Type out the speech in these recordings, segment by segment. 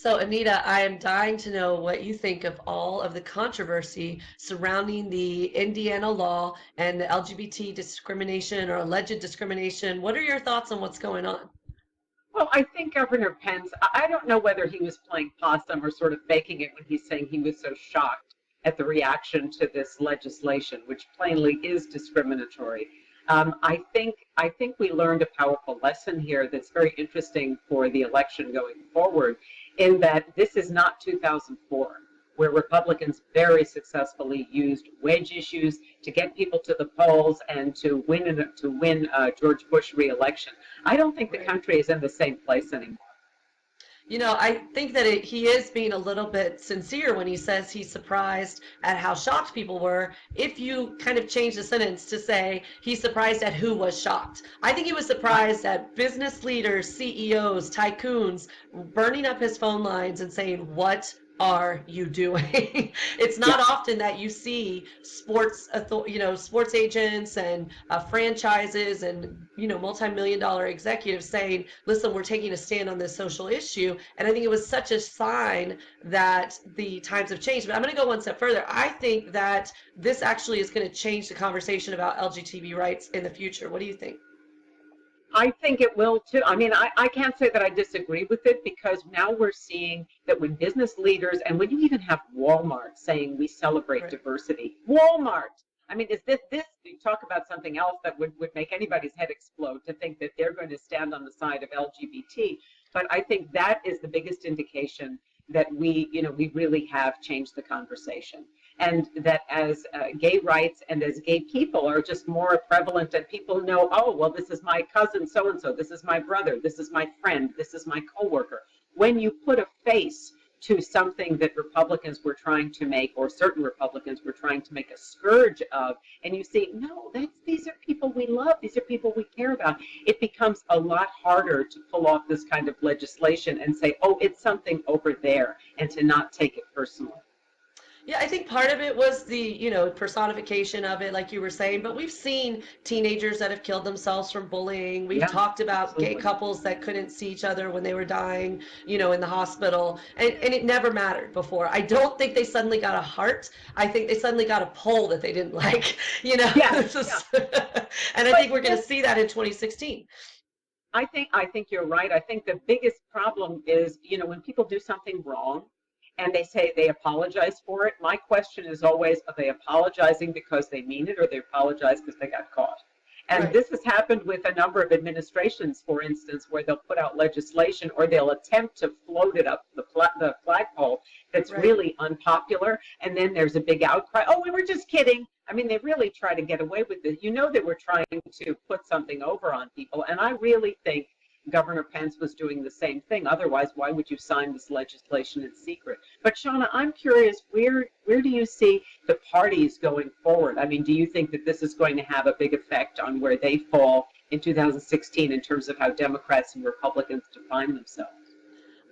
So, Anita, I am dying to know what you think of all of the controversy surrounding the Indiana law and the LGBT discrimination or alleged discrimination. What are your thoughts on what's going on? Well, I think Governor Pence, I don't know whether he was playing possum or sort of faking it when he's saying he was so shocked at the reaction to this legislation, which plainly is discriminatory. I think we learned a powerful lesson here that's very interesting for the election going forward, in that this is not 2004, where Republicans very successfully used wedge issues to get people to the polls and to win George Bush re-election. I don't think the Right. country is in the same place anymore. I think that he is being a little bit sincere when he says he's surprised at how shocked people were. If you kind of change the sentence to say he's surprised at who was shocked, I think he was Right. surprised at business leaders, CEOs, tycoons burning up his phone lines and saying, "What are you doing?" It's Yeah. not often that you see sports agents and franchises and multi-million dollar executives saying, "Listen, we're taking a stand on this social issue." And I think it was such a sign that the times have changed. But I'm going to go one step further. I think that this actually is going to change the conversation about LGBT rights in the future. What do you think? I think it will too. I mean, I can't say that I disagree with it, because now we're seeing that when business leaders, and when you even have Walmart saying we celebrate Right. diversity, Walmart. I mean, is this, you talk about something else that would make anybody's head explode to think that they're going to stand on the side of LGBT. But I think that is the biggest indication that we really have changed the conversation, and that as gay rights and as gay people are just more prevalent, and people know, oh, well, this is my cousin so and so, this is my brother, this is my friend, this is my coworker. When you put a face to something that Republicans were trying to make, or certain Republicans were trying to make a scourge of, and you see, no, these are people we love, these are people we care about, it becomes a lot harder to pull off this kind of legislation and say, oh, it's something over there, and to not take it personally. Yeah, I think part of it was the, personification of it, like you were saying, but we've seen teenagers that have killed themselves from bullying. We've Yeah, talked about gay absolutely. couples that couldn't see each other when they were dying, in the hospital. And it never mattered before. I don't think they suddenly got a heart. I think they suddenly got a poll that they didn't like, Yes, This yeah. is- and I But think we're going to see that in 2016. I think you're right. I think the biggest problem is, when people do something wrong and they say they apologize for it. My question is always, are they apologizing because they mean it, or they apologize because they got caught? And Right, this has happened with a number of administrations, for instance, where they'll put out legislation, or they'll attempt to float it up the flagpole that's right. really unpopular, and then there's a big outcry. Oh, we were just kidding. I mean, they really try to get away with it. They were trying to put something over on people, and I really think Governor Pence was doing the same thing. Otherwise, why would you sign this legislation in secret? But Shauna, I'm curious, where do you see the parties going forward? I mean, do you think that this is going to have a big effect on where they fall in 2016 in terms of how Democrats and Republicans define themselves?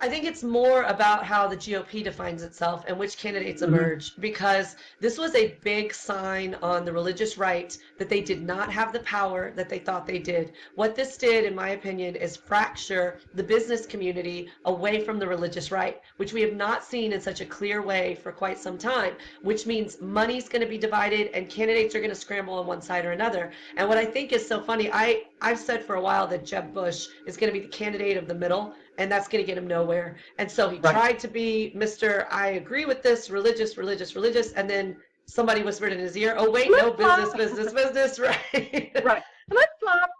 I think it's more about how the GOP defines itself and which candidates Hmm. emerge, because this was a big sign on the religious right that they did not have the power that they thought they did. What this did, in my opinion, is fracture the business community away from the religious right, which we have not seen in such a clear way for quite some time, which means money's going to be divided and candidates are going to scramble on one side or another. And what I think is so funny, I've said for a while that Jeb Bush is going to be the candidate of the middle, and that's going to get him nowhere. And so he Right. tried to be Mr. I agree with this, religious, religious, religious, and then somebody whispered in his ear, "Oh wait, Flip no, business, flop. business, business," right? Right. Flip flop.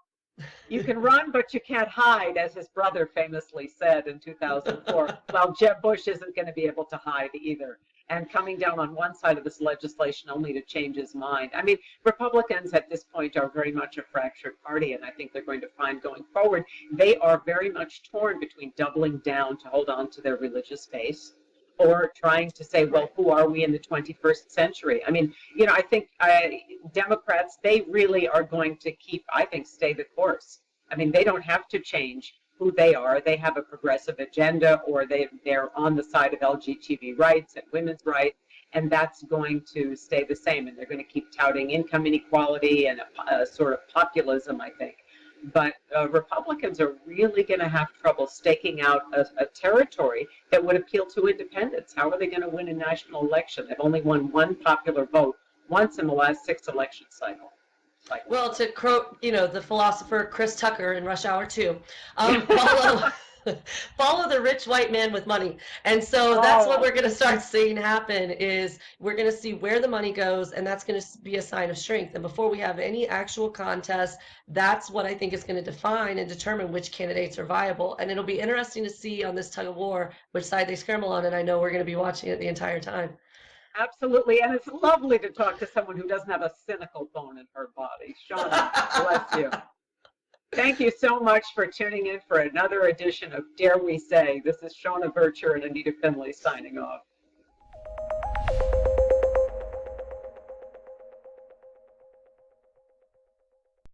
You can run, but you can't hide, as his brother famously said in 2004. Well, Jeb Bush isn't going to be able to hide either. And coming down on one side of this legislation only to change his mind. I mean, Republicans at this point are very much a fractured party, and I think they're going to find going forward, they are very much torn between doubling down to hold on to their religious base, or trying to say, well, Right. who are we in the 21st century? I mean, I think Democrats, they really are going to I think, stay the course. I mean, they don't have to change who they are. They have a progressive agenda, or they're on the side of LGBT rights and women's rights, and that's going to stay the same. And they're going to keep touting income inequality and a sort of populism, I think. But Republicans are really going to have trouble staking out a territory that would appeal to independents. How are they going to win a national election? They've only won one popular vote once in the last 6 election cycles. Well, to quote, the philosopher Chris Tucker in Rush Hour 2, follow the rich white man with money. And so that's what we're going to start seeing happen is we're going to see where the money goes, and that's going to be a sign of strength. And before we have any actual contest, that's what I think is going to define and determine which candidates are viable. And it'll be interesting to see on this tug of war which side they scramble on, and I know we're going to be watching it the entire time. Absolutely, and it's lovely to talk to someone who doesn't have a cynical bone in her body. Shawna, bless you. Thank you so much for tuning in for another edition of Dare We Say. This is Shawna Virtue and Anita Finley signing off.